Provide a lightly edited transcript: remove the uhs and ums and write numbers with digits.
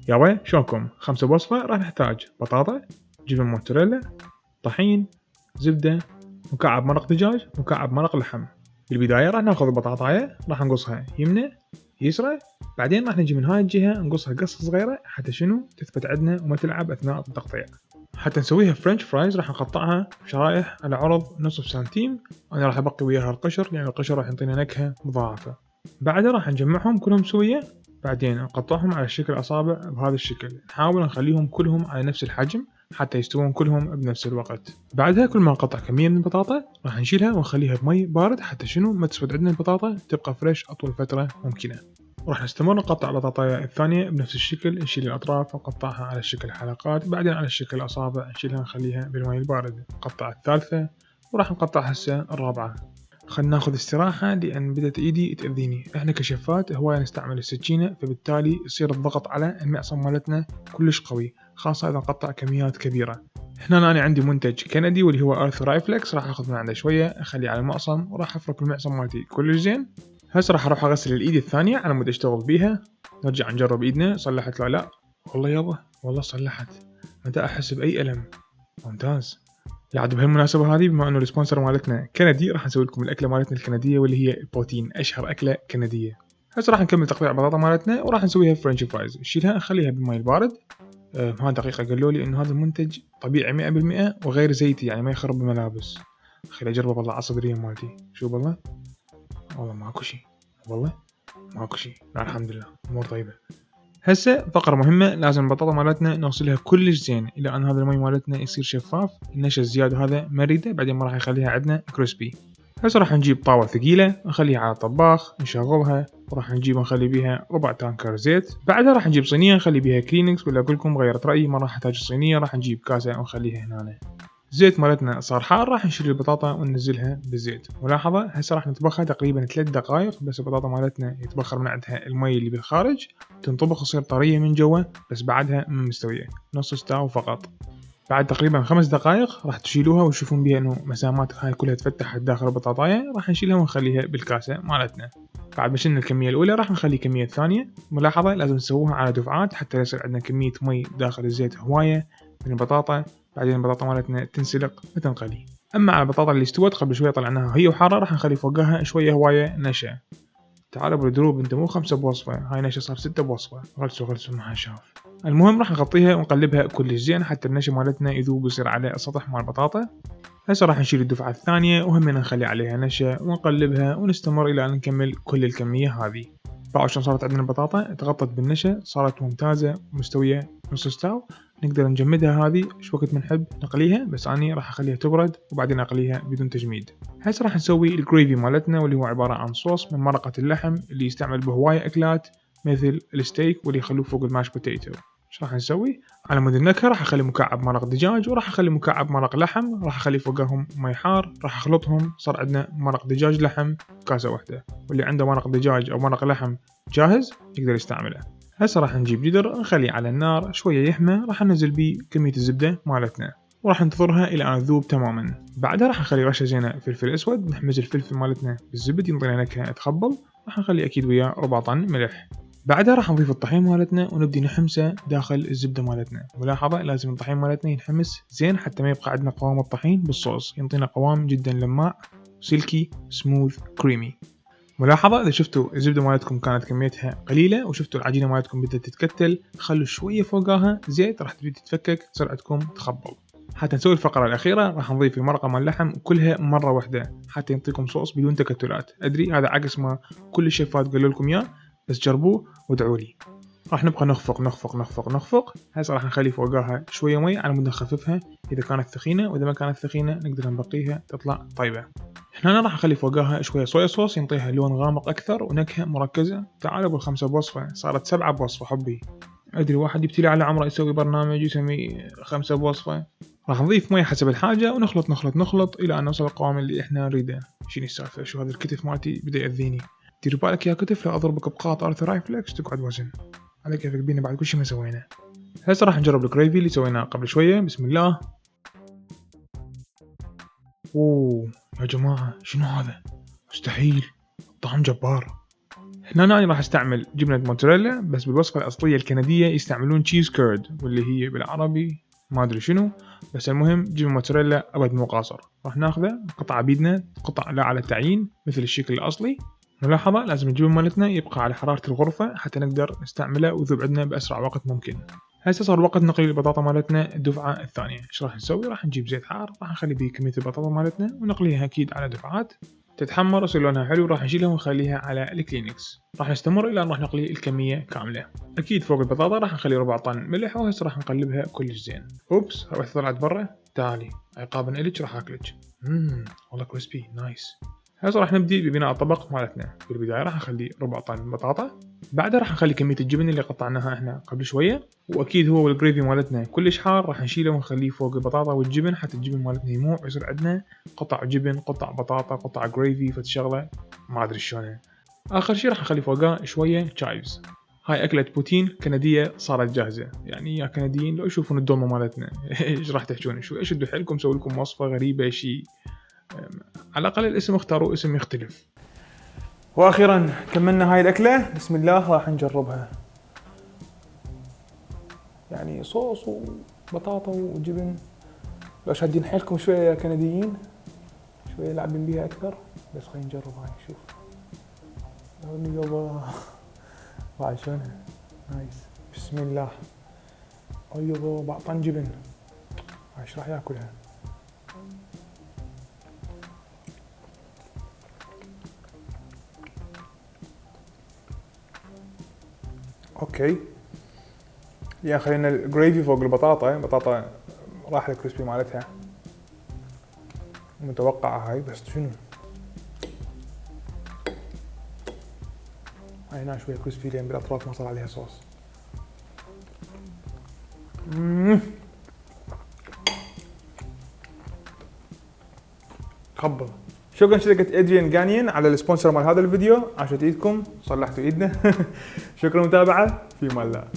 يابا شلونكم؟ 5 بوصفة راح نحتاج بطاطا، جبن موتزاريلا، طحين، زبدة، مكعب مرق دجاج، مكعب مرق لحم. بالبداية راح ناخذ البطاطاية راح نقصها يمنى يسرى، بعدين راح نجي من هاي الجهة نقصها قصة صغيرة حتى شنو تثبت عندنا وما تلعب أثناء التقطيع. حتى نسويها فرنش فرايز راح نقطعها شرائح على عرض نصف سنتيم. أنا راح أبقي وياها القشر لأن القشر راح يعطينا نكهة مضاعفة. بعدها راح نجمعهم كلهم سوية، بعدين نقطعهم على شكل أصابع بهذا الشكل. نحاول نخليهم كلهم على نفس الحجم حتى يستوون كلهم بنفس الوقت. بعدها كل ما نقطع كمية من البطاطا راح نشيلها ونخليها بمي بارد حتى شنو ما تسود عندنا البطاطا تبقى فريش أطول فترة ممكنة. وراح نستمر نقطع البطاطاية الثانية بنفس الشكل، نشيل الأطراف ونقطعها على شكل حلقات، بعدين على شكل أصابع نشيلها نخليها بالمي البارد. نقطع الثالثة وراح نقطع هسه الرابعة. خلنا ناخذ استراحة لأن بدأت إيدي تأذيني. إحنا كشفات هواية نستعمل السكينة، فبالتالي يصير الضغط على المعصم مالتنا كلش قوي، خاصة إذا نقطع كميات كبيرة. هنا أنا عندي منتج كندي واللي هو أرث رايفلكس، راح أخذ من عنده شوية أخليه على المعصم وراح أفرك المعصم مالتي كلش زين. هسه راح أروح أغسل الإيد الثانية على مود أشتغل بيها. نرجع نجرب إيدنا صلحت لا لا. والله يابا والله صلحت، متى أحس بأي ألم. ممتاز. بعد بهالمناسبة هذه بما انه السبونسر مالتنا كندي راح نسوي لكم الاكلة مالتنا الكندية واللي هي البوتين، اشهر اكلة كندية. هسه راح نكمل تقطيع البطاطا مالتنا وراح نسويها فرنش فرايز. نشيلها نخليها بالماء البارد. ها دقيقة قالوا لي انه هذا المنتج طبيعي 100% وغير زيتي، يعني ما يخرب الملابس. خلي اجربه بالله على الصدرية مالتي. شو بالله؟ والله ماكو شي، والله ماكو شي. لا الحمد لله امور طيبة. هسه فقرة مهمة، لازم البطاطا مالتنا نغسلها كلش زين الى ان هذا المي مالتنا يصير شفاف. النشا الزيادة هذا مريده بعدين ما راح يخليها عندنا كريسبي. هسه راح نجيب طاولة ثقيلة نخليها على الطباخ نشغلها، وراح نجيب نخلي بيها ربع تانكر زيت. بعدها راح نجيب صينية نخلي بيها كلينكس، ولا اقول لكم غيرت رأيي ما راح احتاج صينية، راح نجيب كاسة ونخليها هنا. زيت مالتنا صار حار، راح نشيل البطاطا وننزلها بالزيت. ملاحظة هسه راح نطبخها تقريبا 3 دقائق بس البطاطا مالتنا يتبخر من عندها المي اللي بالخارج، تنطبخ تصير طرية من جوا بس بعدها مستوية نص استاو فقط. بعد تقريبا 5 دقائق راح تشيلوها وتشوفون بيها انه مسامات هاي كلها تفتحت داخل البطاطاية. راح نشيلها ونخليها بالكاسة مالتنا. بعد ما شلنا الكمية الأولى راح نخلي كمية ثانية. ملاحظة لازم نسووها على دفعات حتى يصير عندنا كمية مي داخل الزيت هواية من البطاطا، بعدين البطاطا مالتنا تنسلق وتنقلي. أما على البطاطا اللي استوت قبل شوية طلعناها هي وحارة راح نخلي فوقها شوية هواية نشا. تعالوا بالدروب انت مو 5 بوصفة، هاي نشا صار 6 بوصفة. غلسوا ما شاف. المهم راح نغطيها ونقلبها كلش زين حتى النشا مالتنا يذوب ويصير على السطح مال البطاطا. هسه راح نشيل الدفعة الثانية وهم نخلي عليها نشا ونقلبها ونستمر الى ان نكمل كل الكمية هذه. بعد شلون صارت عندنا البطاطا تغطت بالنشا صارت ممتازة ومستوية نص استاو. نقدر نجمدها هذه شو وقت بنحب نقليها، بس اني راح اخليها تبرد وبعدين اقليها بدون تجميد. هسه راح نسوي الجريفي مالتنا واللي هو عبارة عن صوص من مرقة اللحم اللي يستعمل بهواية اكلات مثل الستيك واللي يخلوه فوق الماش بوتيتو. ايش راح نسوي؟ على مود النكهة راح اخلي مكعب مرق دجاج وراح اخلي مكعب مرق لحم، راح اخلي فوقهم مي حار، راح اخلطهم صار عندنا مرق دجاج لحم كاسة واحدة. واللي عنده مرق دجاج او مرق لحم جاهز يقدر يستعمله. هسه راح نجيب جدر نخليه على النار شوية يحمى، راح ننزل بيه كمية الزبدة مالتنا وراح ننتظرها الى ان تذوب تماما. بعدها راح نخلي رشة زينة فلفل اسود، نحمز الفلفل مالتنا بالزبد ينطينا نكهة تخبل. راح نخلي اكيد وياه ربع طن ملح. بعدها راح نضيف الطحين مالتنا ونبدي نحمسه داخل الزبدة مالتنا. ملاحظة لازم الطحين مالتنا ينحمس زين حتى ما يبقى عندنا قوام الطحين بالصوص، ينطينا قوام جدا لماع سلكي سموث كريمي. ملاحظة إذا شفتوا الزبدة مالتكم كانت كميتها قليلة وشفتوا العجينة مالتكم بدأت تتكتل، خلوا شوية فوقها زيت راح تبدي تتفكك تصير عندكم تخبل. حتى نسوي الفقرة الأخيرة راح نضيف المرقة مال اللحم كلها مرة واحدة حتى ينطيكم صوص بدون تكتلات. أدري هذا عكس ما كل الشيفات قالوا لكم إياه، بس جربوه وادعوا لي. راح نبقى نخفق نخفق نخفق نخفق. هسه راح نخلي فوقها شوية مي على مود نخففها إذا كانت ثخينة، وإذا ما كانت ثخينة نقدر نبقيها تطلع طيبة. هنا راح اخلي فوقها شوية صويا صوص ينطيها لون غامق اكثر ونكهة مركزة. تعالوا بالخمسة بوصفة صارت 7 بوصفة حبي. ادري واحد يبتلي على عمره يسوي برنامج يسميه 5 بوصفة. راح نضيف مي حسب الحاجة ونخلط نخلط نخلط الى ان نوصل القوام اللي احنا نريده. شنو السالفة؟ شو هذا الكتف مالتي بدا يأذيني. دير بالك يا كتف لا اضربك بقاط ارث رايفلكس تقعد وزن على كيفك بينا بعد كل شي ما سوينا. هسه راح نجرب الجريفي اللي سويناه قبل شوية. بسم الله. اوه يا جماعة شنو هذا؟ مستحيل، طعم جبار. هنا أنا راح استعمل جبنة موتزاريلا، بس بالوصفة الأصلية الكندية يستعملون تشيز كيرد، واللي هي بالعربي ما أدري شنو، بس المهم جبنة موتزاريلا أبد مو قاصر. راح ناخذه قطعة بيدنا، قطع لا على التعيين مثل الشكل الأصلي. ملاحظة لازم الجبن مالتنا يبقى على حرارة الغرفة حتى نقدر نستعمله ويذوب عندنا بأسرع وقت ممكن. هسه صار وقت نقلي البطاطا مالتنا الدفعة الثانية. ايش راح نسوي؟ راح نجيب زيت حار، راح نخلي بيه كمية البطاطا مالتنا ونقليها أكيد على دفعات تتحمر ويصير لونها حلو. راح نشيلها ونخليها على الكلينكس. راح نستمر الى ان راح نقلي الكميه كامله. اكيد فوق البطاطا راح نخلي ربع طن ملح، وهسه راح نقلبها كلش زين. اوبس روحت طلعت برا. تعالي عقابا الك راح اكلك. والله كريسبي نايس. هسه راح نبدي ببناء الطبق مالتنا. بالبدايه راح نخلي ربع طن بطاطا، بعدها راح نخلي كميه الجبن اللي قطعناها احنا قبل شويه، واكيد هو والجريفي مالتنا كلش حار راح نشيله ونخليه فوق البطاطا والجبن حتى الجبن مالتنا يموع ويصير عندنا قطع جبن، قطع بطاطا، قطع جريفي، فتشغله ما ادري شلونه. اخر شي راح نخلي فوقها شويه تشايفز. هاي اكله بوتين كنديه صارت جاهزه، يعني يا كنديين لو يشوفون الدومه مالتنا ايش راح تحجون؟ شو شدوا حيلكم سووا لكم وصفه غريبه شي، على الاقل الاسم اختاروا اسم يختلف. واخيرا كملنا هاي الاكله. بسم الله راح نجربها. يعني صوص وبطاطا وجبن. لو شادين حيلكم شويه يا كنديين، شويه لاعبين بيها اكثر، بس خلينا نجرب هاي. شوف يابا هاي شلونها نايس. بسم الله. يابا بعطن جبن. هاي ايش راح ياكلها؟ اوكي يعني خلينا الجريفي فوق البطاطا راح الكريسبي مالتها متوقعة هاي، بس شنو هاي هنا شوية كريسبي لين بالاطراف ما صار عليها صوص. خبل. شكرا شركة ادريان جانيان على السبونسر مال هذا الفيديو. عاشت ايدكم، صلحتوا ايدنا. شكرا متابعة، في امان الله.